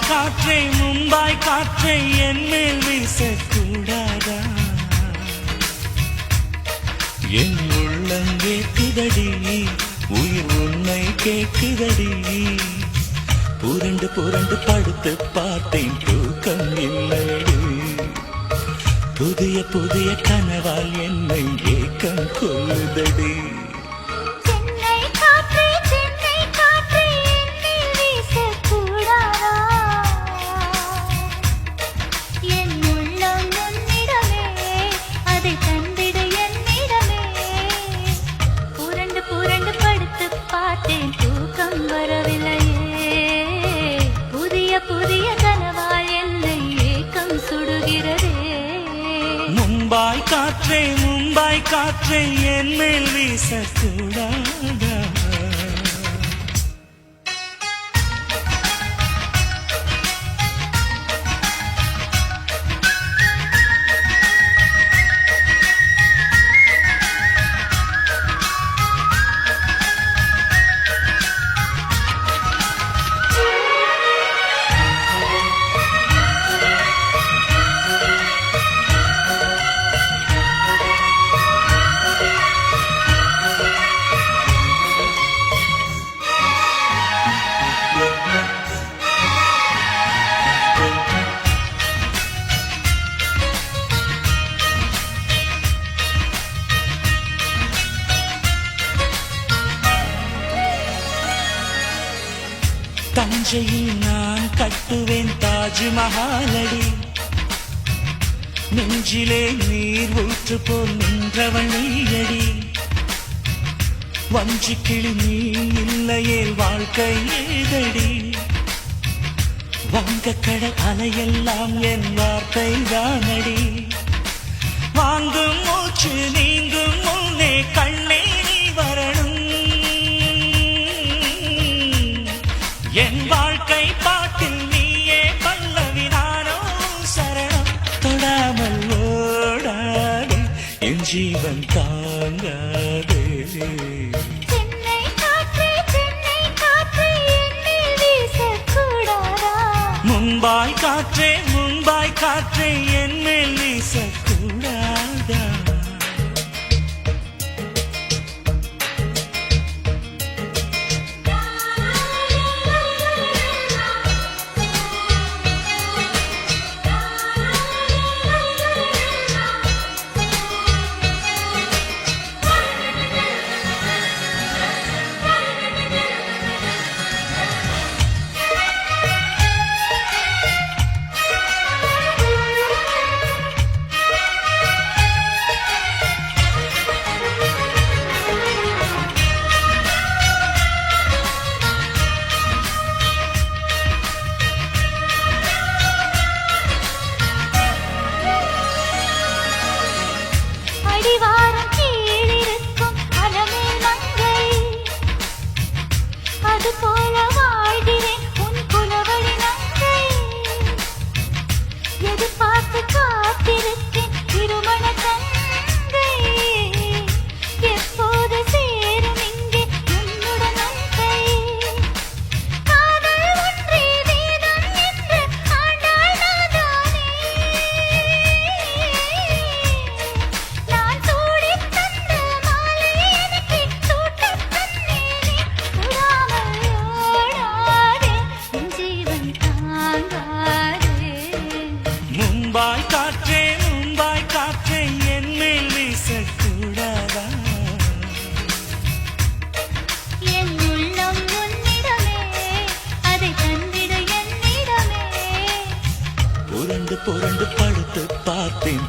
காற்றே மும்பாய் காற்றே என் மேல் வீசக்கூடாதா? என் உள்ளம் கேட்குதடி, உயிர் உன்னை கேட்குதடி. புரண்டு புரண்டு படுத்து பார்த்தேன், தூக்கம் இல்லையடி. புதிய புதிய கனவால் என்னை ஏக்கம் கொள்ளுதடி. மும்பாய் காற்றே மும்பாய் காற்றே என் மேல் வீசக்கூடாதா? தஞ்சையில் நான் கட்டுவேன் தாஜ்மஹாலடி. நெஞ்சிலே நீர் ஊற்று போல் நின்றவள் நீயடி. வஞ்சி கிளி நீ இல்லையே வாழ்க்கை ஏதடி. வங்கக்கடல் அலையெல்லாம் என் வார்த்தை தானடி. வாங்கும் மூச்சு நீங்கும் முன்னே கண்ணே நீ வரணும். என் வாழ்க்கை பாட்டில் நீயே பல்லவி, நானோ சரணம். தொடாமல் ஓடாதே, என் ஜீவன் தாங்காதே. மும்பாய் காற்றே மும்பாய் காற்றே என் மேல் வீசக்கூடாதா? மும்பாய் காற்றே மும்பாய் காற்றே என் மேல் வீசக்கூடாதா? என் உள்ளம் உன்னிடமே, அதை தந்திட என்னிடமே. புரண்டு புரண்டு படுத்து பார்த்தேன்,